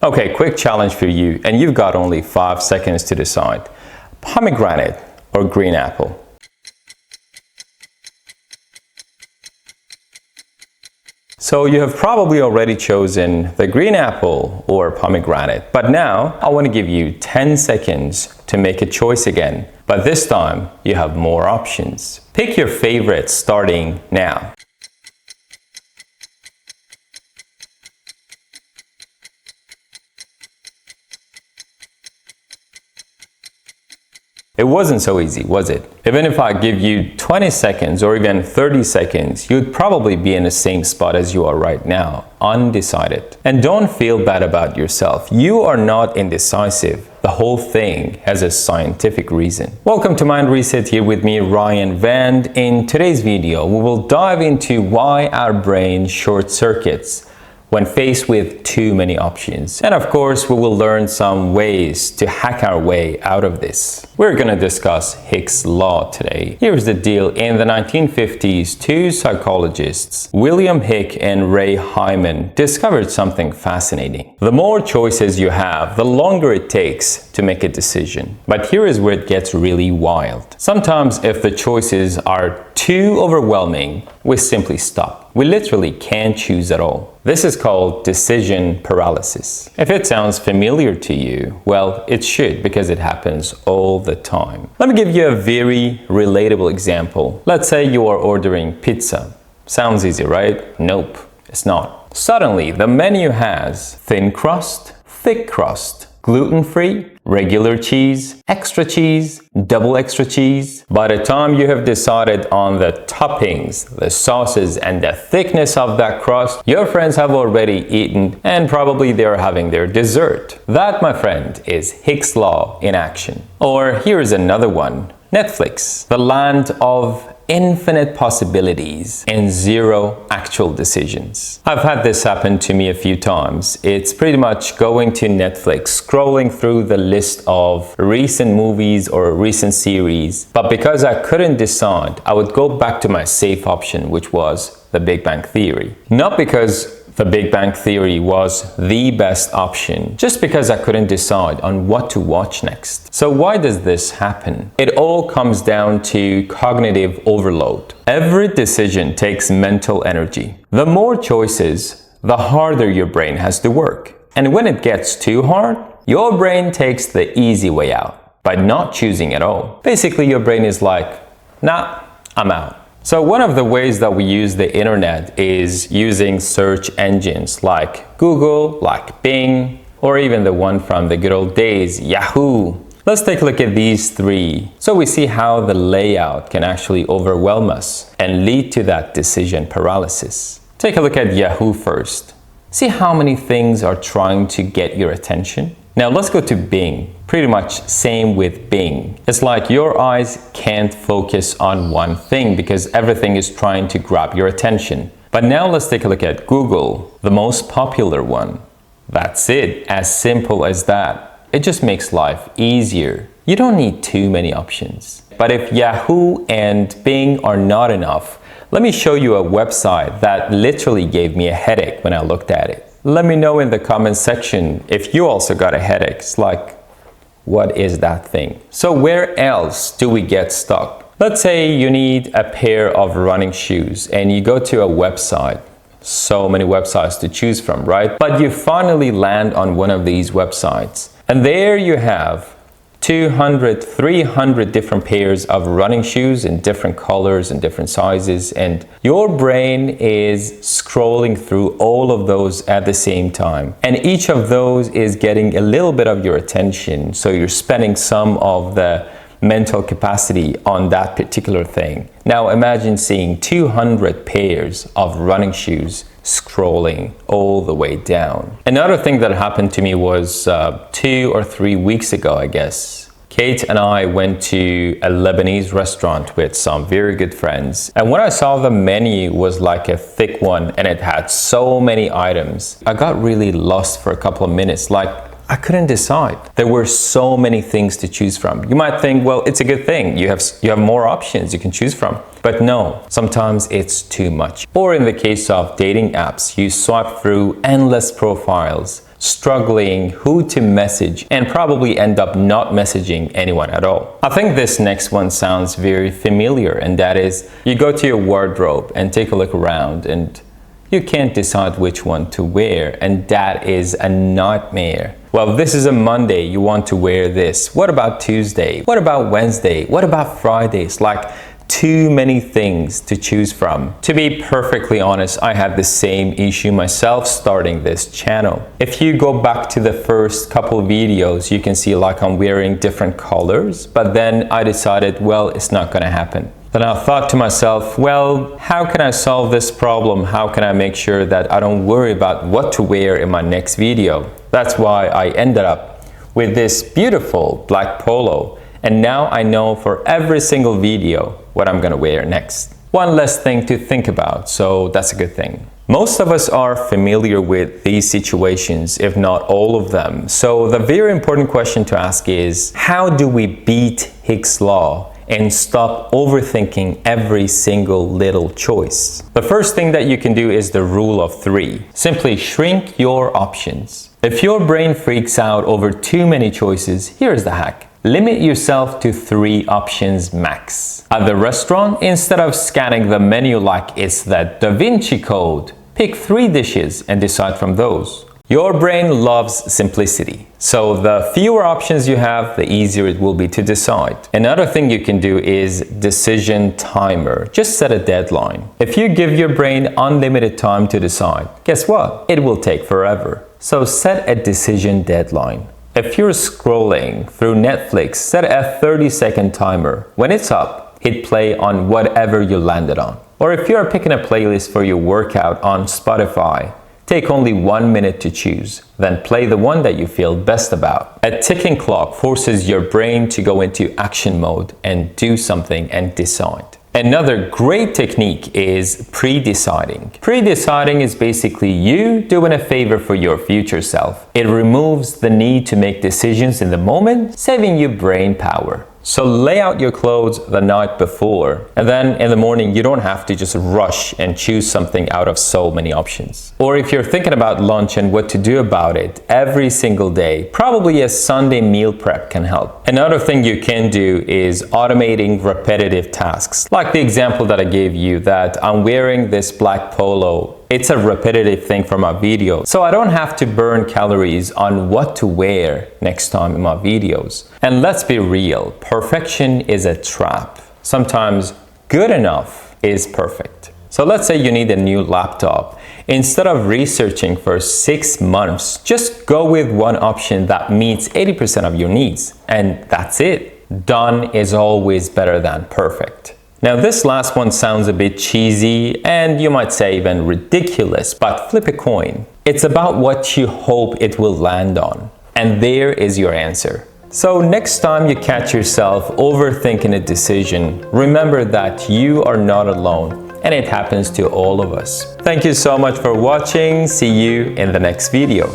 Okay, quick challenge for you, and you've got only 5 seconds to decide. Pomegranate or green apple? So you have probably already chosen the green apple or pomegranate, but now I want to give you 10 seconds to make a choice again. But this time you have more options. Pick your favorite starting now. It wasn't so easy, was it? Even if I give you 20 seconds or even 30 seconds, you'd probably be in the same spot as you are right now, undecided. And don't feel bad about yourself. You are not indecisive. The whole thing has a scientific reason. Welcome to Mind Reset, here with me, Ryan Van. In today's video, we will dive into why our brain short circuits when faced with too many options. And of course, we will learn some ways to hack our way out of this. We're gonna discuss Hick's law today. Here's the deal. In the 1950s, two psychologists, William Hick and Ray Hyman, discovered something fascinating. The more choices you have, the longer it takes to make a decision. But here is where it gets really wild. Sometimes if the choices are too overwhelming, we simply stop. We literally can't choose at all. This is called decision paralysis. If it sounds familiar to you, well, it should, because it happens all the time. Let me give you a very relatable example. Let's say you are ordering pizza. Sounds easy, right? Nope, it's not. Suddenly, the menu has thin crust, thick crust, gluten-free, regular cheese, double extra cheese. By the time you have decided on the toppings, the sauces, and the thickness of that crust, your friends have already eaten and probably they're having their dessert. That, my friend, is Hick's law in action. Or here's another one. Netflix, the land of infinite possibilities and zero actual decisions. I've had this happen to me a few times. It's pretty much going to Netflix, scrolling through the list of recent movies or recent series, but because I couldn't decide, I would go back to my safe option, which was The Big Bang Theory. Not because The Big Bang Theory was the best option, just because I couldn't decide on what to watch next. So why does this happen? It all comes down to cognitive overload. Every decision takes mental energy. The more choices, the harder your brain has to work. And when it gets too hard, your brain takes the easy way out by not choosing at all. Basically, your brain is like, nah, I'm out. So one of the ways that we use the internet is using search engines like Google, like Bing, or even the one from the good old days, Yahoo. Let's take a look at these three so we see how the layout can actually overwhelm us and lead to that decision paralysis. Take a look at Yahoo first. See how many things are trying to get your attention? Now let's go to Bing. Pretty much same with Bing. It's like your eyes can't focus on one thing because everything is trying to grab your attention. But now let's take a look at Google, the most popular one. That's it, as simple as that. It just makes life easier. You don't need too many options. But if Yahoo and Bing are not enough, let me show you a website that literally gave me a headache when I looked at it. Let me know in the comment section if you also got a headache. It's like, what is that thing? So where else do we get stuck? Let's say you need a pair of running shoes and you go to a website. So many websites to choose from, right? But you finally land on one of these websites. And there you have 200, 300 different pairs of running shoes in different colors and different sizes, and your brain is scrolling through all of those at the same time, and each of those is getting a little bit of your attention, so you're spending some of the mental capacity on that particular thing. Now imagine seeing 200 pairs of running shoes scrolling all the way down. Another thing that happened to me was 2 or 3 weeks ago, I guess. Kate and I went to a Lebanese restaurant with some very good friends. And when I saw the menu was like a thick one and it had so many items, I got really lost for a couple of minutes. Like, I couldn't decide. There were so many things to choose from. You might think, well, it's a good thing. You have more options you can choose from. But no, sometimes it's too much. Or in the case of dating apps, you swipe through endless profiles, struggling who to message, and probably end up not messaging anyone at all. I think this next one sounds very familiar, and that is you go to your wardrobe and take a look around and you can't decide which one to wear, and that is a nightmare. Well, this is a Monday, you want to wear this. What about Tuesday? What about Wednesday? What about Fridays? Like, too many things to choose from. To be perfectly honest, I had the same issue myself starting this channel. If you go back to the first couple videos, you can see like I'm wearing different colors, but then I decided, well, it's not gonna happen. Then I thought to myself, well, how can I solve this problem? How can I make sure that I don't worry about what to wear in my next video? That's why I ended up with this beautiful black polo. And now I know for every single video what I'm gonna wear next. One less thing to think about, so that's a good thing. Most of us are familiar with these situations, if not all of them. So the very important question to ask is, how do we beat Hick's law and stop overthinking every single little choice? The first thing that you can do is the rule of 3. Simply shrink your options. If your brain freaks out over too many choices, here's the hack. Limit yourself to 3 options max. At the restaurant, instead of scanning the menu like it's the Da Vinci Code, pick 3 dishes and decide from those. Your brain loves simplicity, so the fewer options you have, the easier it will be to decide. Another thing you can do is decision timer. Just set a deadline. If you give your brain unlimited time to decide, guess what? It will take forever. So set a decision deadline. If you're scrolling through Netflix, set a 30-second timer. When it's up, hit play on whatever you landed on. Or if you're picking a playlist for your workout on Spotify, take only 1 minute to choose, then play the one that you feel best about. A ticking clock forces your brain to go into action mode and do something and decide. Another great technique is pre-deciding. Pre-deciding is basically you doing a favor for your future self. It removes the need to make decisions in the moment, saving you brain power. So lay out your clothes the night before, and then in the morning you don't have to just rush and choose something out of so many options. Or if you're thinking about lunch and what to do about it every single day, probably a Sunday meal prep can help. Another thing you can do is automating repetitive tasks. Like the example that I gave you, that I'm wearing this black polo. It's a repetitive thing for my video, so I don't have to burn calories on what to wear next time in my videos. And let's be real, perfection is a trap. Sometimes good enough is perfect. So let's say you need a new laptop. Instead of researching for 6 months, just go with one option that meets 80% of your needs, and that's it. Done is always better than perfect. Now this last one sounds a bit cheesy and you might say even ridiculous, but flip a coin. It's about what you hope it will land on. And there is your answer. So next time you catch yourself overthinking a decision, remember that you are not alone and it happens to all of us. Thank you so much for watching. See you in the next video.